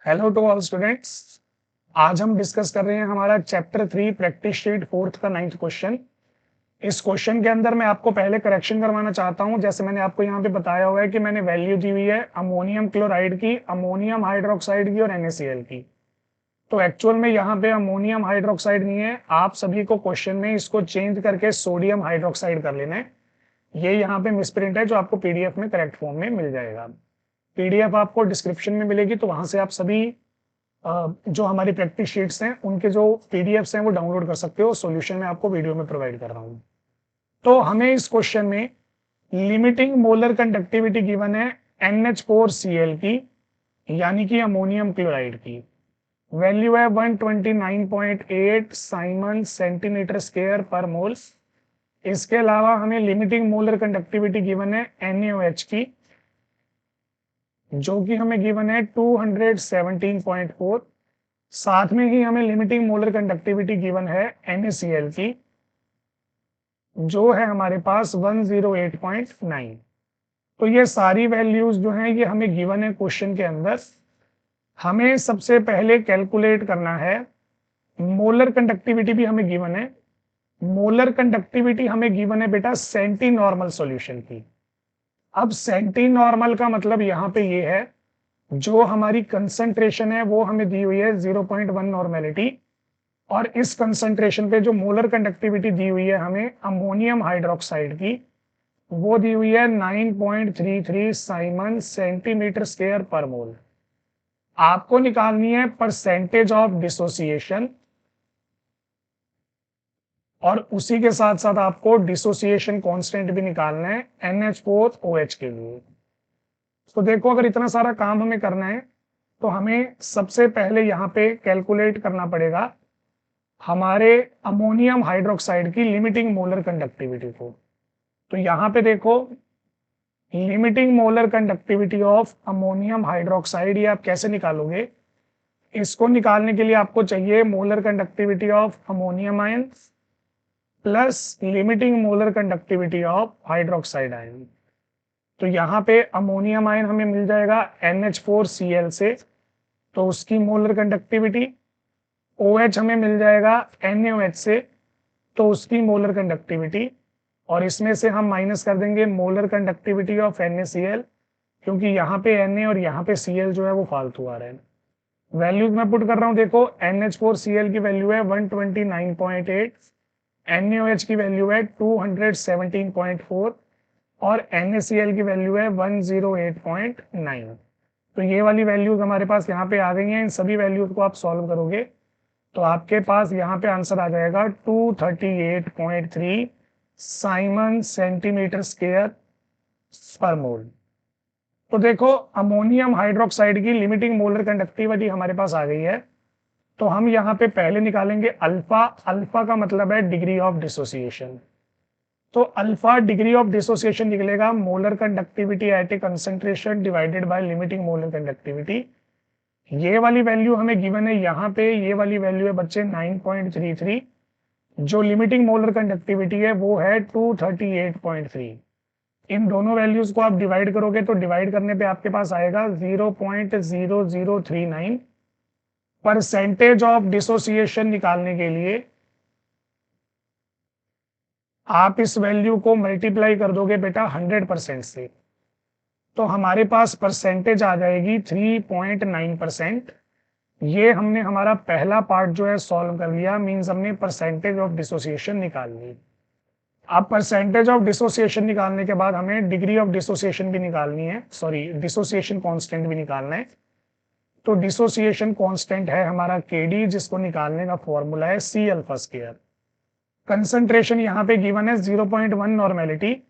Hello to all students. आज हम discuss कर रहे हैं हमारा चैप्टर 3 प्रैक्टिस शीट 4th का 9th क्वेश्चन। इस क्वेश्चन के अंदर मैं आपको पहले करेक्शन करवाना चाहता हूं। जैसे मैंने आपको यहाँ पे बताया हुआ है कि मैंने वैल्यू दी हुई है अमोनियम क्लोराइड की, अमोनियम हाइड्रोक्साइड की और NaCl की। तो एक्चुअल में यहाँ पे अमोनियम हाइड्रोक्साइड नहीं है, आप सभी को क्वेश्चन में इसको चेंज करके सोडियम हाइड्रोक्साइड कर लेना है। ये यहाँ पे मिसप्रिंट है जो आपको पीडीएफ में करेक्ट फॉर्म में मिल जाएगा। पीडीएफ आपको डिस्क्रिप्शन में मिलेगी, तो वहां से आप सभी जो हमारी प्रैक्टिस शीट्स हैं उनके जो पीडीएफ्स हैं वो डाउनलोड कर सकते हो। सॉल्यूशन मैं आपको वीडियो में प्रोवाइड कर रहा हूँ। तो हमें इस क्वेश्चन में लिमिटिंग मोलर कंडक्टिविटी गिवन है NH4Cl की, यानी कि अमोनियम क्लोराइड की। वैल्यू है 129.8 साइमन सेंटीमीटर स्क्वायर पर मोल। इसके अलावा हमें लिमिटिंग मोलर कंडक्टिविटी गिवन है NaOH की, जो कि हमें गिवन है 217.4। साथ में ही हमें लिमिटिंग मोलर कंडक्टिविटी गिवन है NaCl की, जो है हमारे पास 108.9। तो ये सारी वैल्यूज जो हैं ये हमें गिवन है क्वेश्चन के अंदर। हमें सबसे पहले कैलकुलेट करना है मोलर कंडक्टिविटी भी हमें गिवन है। मोलर कंडक्टिविटी हमें गिवन है बेटा सेंटी नॉर्मल सॉल्यूशन की। अब सेंटी नॉर्मल का मतलब यहाँ पे ये है जो हमारी कंसंट्रेशन है वो हमें दी हुई है 0.1 नॉर्मेलिटी, और इस कंसंट्रेशन पे जो मोलर कंडक्टिविटी दी हुई है हमें अमोनियम हाइड्रोक्साइड की, वो दी हुई है 9.33 साइमन सेंटीमीटर स्क्वायर पर मोल। आपको निकालनी है परसेंटेज ऑफ डिसोसिएशन, और उसी के साथ साथ आपको डिसोसिएशन कांस्टेंट भी निकालना है NH4OH के लिए। तो देखो, अगर इतना सारा काम हमें करना है तो हमें सबसे पहले यहाँ पे कैलकुलेट करना पड़ेगा हमारे अमोनियम हाइड्रोक्साइड की लिमिटिंग मोलर कंडक्टिविटी को। तो यहाँ पे देखो, limiting molar conductivity of ammonium hydroxide ये आप कैसे निकालोगे? इसको निकालने के लिए आपको चाहिए molar conductivity of ammonium ion plus limiting molar conductivity of hydroxide ion. तो यहाँ पे अमोनियम आयन हमें मिल जाएगा NH4Cl से, तो उसकी मोलर कंडक्टिविटी। OH हमें मिल जाएगा NaOH से, तो उसकी मोलर कंडक्टिविटी। और इसमें से हम माइनस कर देंगे मोलर कंडक्टिविटी ऑफ NaCl, क्योंकि यहाँ पे Na और यहाँ पे Cl जो है वो फालतू आ रहे हैं। वैल्यूज मैं पुट कर रहा हूँ। देखो, NH4Cl की वैल्यू है 129.8, NaOH की वैल्यू है 217.4 और NaCl की वैल्यू है 108.9। तो ये वाली वैल्यूज हमारे पास यहाँ पे आ गई हैं। इन सभी वैल्यूज को आप सॉल्व करोगे तो आपके पास यहाँ पे आंसर आ जाएगा 238.3 साइमन सेंटीमीटर स्क्वायर पर मोल। तो देखो, अमोनियम हाइड्रोक्साइड की लिमिटिंग मोलर कंडक्टिविटी हमारे पास आ गई है। तो हम यहाँ पे पहले निकालेंगे अल्फा। अल्फा का मतलब है डिग्री ऑफ डिसोसिएशन। तो अल्फा डिग्री ऑफ डिसोसिएशन निकलेगा molar conductivity eight A concentration divided by limiting molar conductivity. ये वाली वैल्यू हमें गिवन है यहाँ पे, ये वाली वैल्यू है बच्चे 9.33। जो लिमिटिंग मोलर कंडक्टिविटी है वो है 238.3। इन दोनों वैल्यूज को आप डिवाइड करोगे तो डिवाइड करने पे आपके पास आएगा 0.0039। परसेंटेज ऑफ डिसोसिएशन निकालने के लिए आप इस वैल्यू को मल्टीप्लाई कर दोगे बेटा 100% से, तो हमारे पास परसेंटेज आ जाएगी 3.9%। ये हमने हमारा पहला पार्ट जो है सॉल्व कर लिया, मींस हमने परसेंटेज ऑफ डिसोसिएशन निकाल ली। अब परसेंटेज ऑफ डिसोसिएशन निकालने के बाद हमें डिग्री ऑफ डिसोसिएशन भी निकालनी है, सॉरी डिसोसिएशन कांस्टेंट भी निकालना है। तो डिसोसिएशन कांस्टेंट है हमारा Kd, जिसको निकालने का फॉर्मूला है C अल्फा स्क्वायर। कंसंट्रेशन यहाँ पे गिवन है 0.1 नॉर्मेलिटी।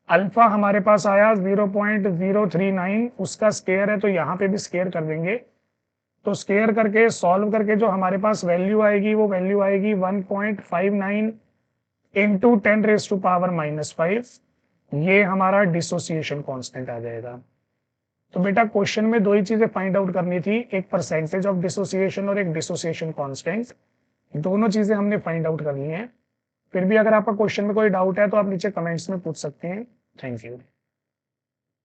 अल्फा हमारे पास आया 0.039, उसका स्क्वायर है तो यहाँ पे भी स्क्वायर कर देंगे। तो स्क्वायर करके सॉल्व करके जो हमारे पास वैल्यू आएगी वो वैल्यू आएगी 1.59 इंटू 10⁻⁻⁵। ये हमारा डिसोसिएशन कांस्टेंट आ जाएगा। तो बेटा क्वेश्चन में दो ही चीजें फाइंड आउट करनी थी, एक परसेंटेज ऑफ डिसोसिएशन और एक डिसोसिएशन कांस्टेंट। दोनों चीजें हमने फाइंड आउट करनी है। फिर भी अगर आपका क्वेश्चन में कोई डाउट है तो आप नीचे कमेंट्स में पूछ सकते हैं। Thank you.